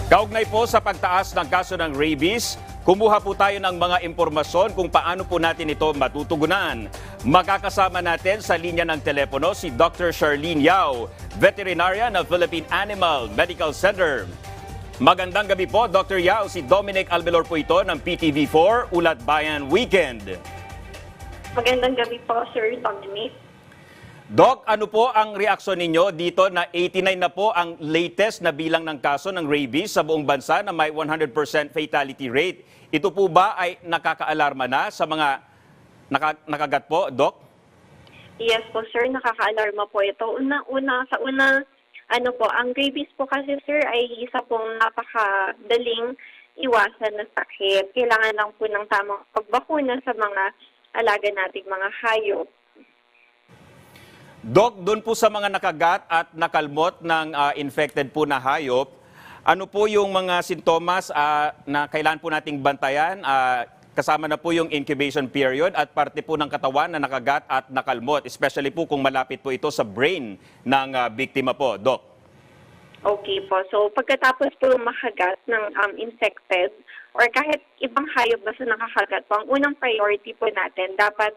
Kaugnay po sa pagtaas ng kaso ng rabies, kumuha po tayo ng mga impormasyon kung paano po natin ito matutugunan. Makakasama natin sa linya ng telepono si Dr. Charlene Yao, veterinarian ng Philippine Animal Medical Center. Magandang gabi po, Dr. Yao. Si Dominic Albelor po ito ng PTV4, Ulat Bayan Weekend. Magandang gabi po, Sir Dominic. Doc, ano po ang reaksyon ninyo dito na 89 na po ang latest na bilang ng kaso ng rabies sa buong bansa na may 100% fatality rate? Ito po ba ay nakakaalarma na sa mga nakagat po, Doc? Yes po, sir. Nakaka-alarma po ito. Ang rabies po kasi, sir, ay isa pong napakadaling iwasan na sakit. Kailangan lang po ng tamang pagbakuna sa mga alaga nating mga hayop. Doc, doon po sa mga nakagat at nakalmot ng infected po na hayop, ano po yung mga sintomas na kailangan po nating bantayan? Kasama na po yung incubation period at parte po ng katawan na nakagat at nakalmot, especially po kung malapit po ito sa brain ng biktima po, Doc. Okay po. So, pagkatapos po makagat ng infected or kahit ibang hayop basta nakakagat po, ang unang priority po natin, dapat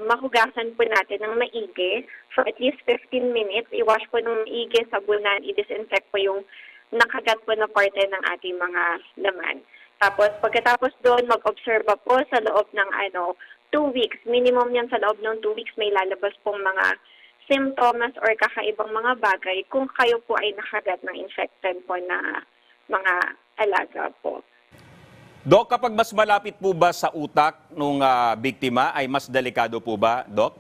mahugasan po natin ng maigi for at least 15 minutes. I-wash po ng maigi, sabunan, i-disinfect po yung nakagat po na parte ng ating mga laman. Tapos, pagkatapos doon, mag-obserba po sa loob ng 2 weeks. Minimum yan sa loob ng 2 weeks may lalabas pong mga symptoms or kakaibang mga bagay kung kayo po ay nakagat ng infected po na mga alaga po. Doc, kapag mas malapit po ba sa utak ng biktima ay mas delikado po ba, Doc?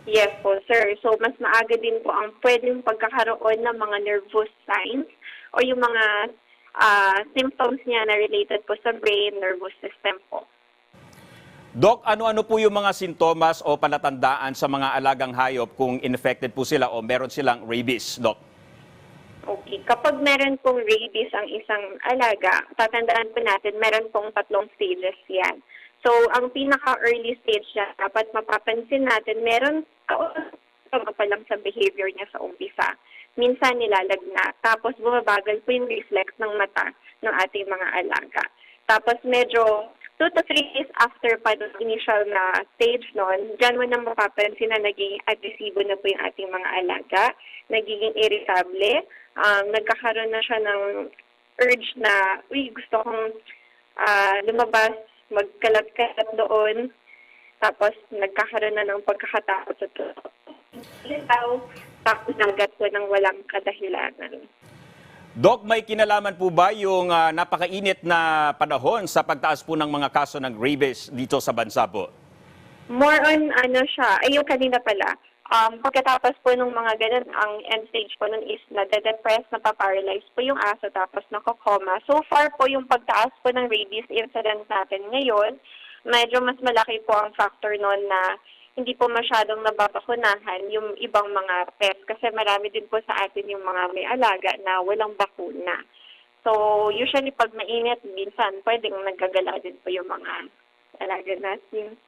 Yes po, sir. So, mas maaga din po ang pwedeng pagkakaroon ng mga nervous signs o yung mga symptoms niya na related po sa brain, nervous system po. Doc, ano-ano po yung mga sintomas o palatandaan sa mga alagang hayop kung infected po sila o meron silang rabies, Doc? Okay. Kapag meron pong rabies ang isang alaga, tatandaan po natin, meron pong 3 stages yan. So, ang pinaka-early stage niya, dapat mapapansin natin, meron pa lang sa behavior niya sa umpisa. Minsan nilalagnat, tapos bumabagal po yung reflex ng mata ng ating mga alaga. Tapos medyo 2 to 3 days after pa ng initial na stage nun, dyan mo na mapapansin na naging agresibo na po yung ating mga alaga, nagiging irritable, nagkakaroon na siya ng urge na, gusto kong lumabas, magkalat-kalat doon, tapos nagkakaroon na ng pagkakatakot sa tapos nanggat po ng walang kadahilanan. Doc, may kinalaman po ba yung napakainit na panahon sa pagtaas po ng mga kaso ng rabies dito sa bansa po? More on yung kanina pala. Pagkatapos po ng mga ganun, ang end stage po nun is na-depress, napaparalyze po yung aso, tapos nakokoma. So far po yung pagtaas po ng rabies incident natin ngayon, medyo mas malaki po ang factor nun na hindi po masyadong nababakunahan yung ibang mga pets kasi marami din po sa atin yung mga may alaga na walang bakuna. So, usually pag mainit, minsan pwedeng nagagala din po yung mga alaga natin.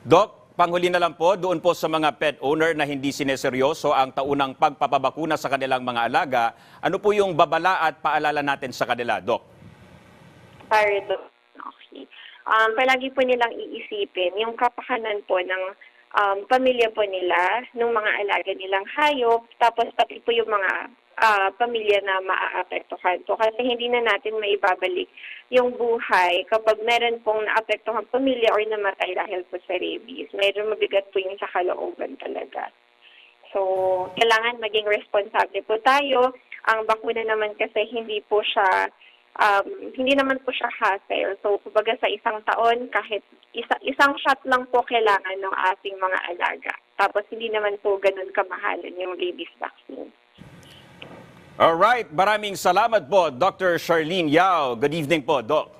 Doc, panghuli na lang po, doon po sa mga pet owner na hindi sineseryoso ang taunang pagpapabakuna sa kanilang mga alaga, ano po yung babala at paalala natin sa kanila, Doc? Okay. Palagi po nilang iisipin yung kapakanan po ng pamilya po nila, ng mga alaga nilang hayop, tapos pati po yung mga pamilya na maaapektuhan po. Kasi hindi na natin maibabalik yung buhay kapag meron pong naapektuhan pamilya or namatay dahil po sa rabies. Medyo mabigat po yung sa kalooban talaga. So, kailangan maging responsable po tayo. Ang bakuna naman kasi hindi naman po siya hassle. So, kumbaga sa isang taon, kahit isang shot lang po kailangan ng ating mga alaga. Tapos, hindi naman po ganun kamahalan yung rabies vaccine. Alright, maraming salamat po, Dr. Charlene Yao. Good evening po, Doc.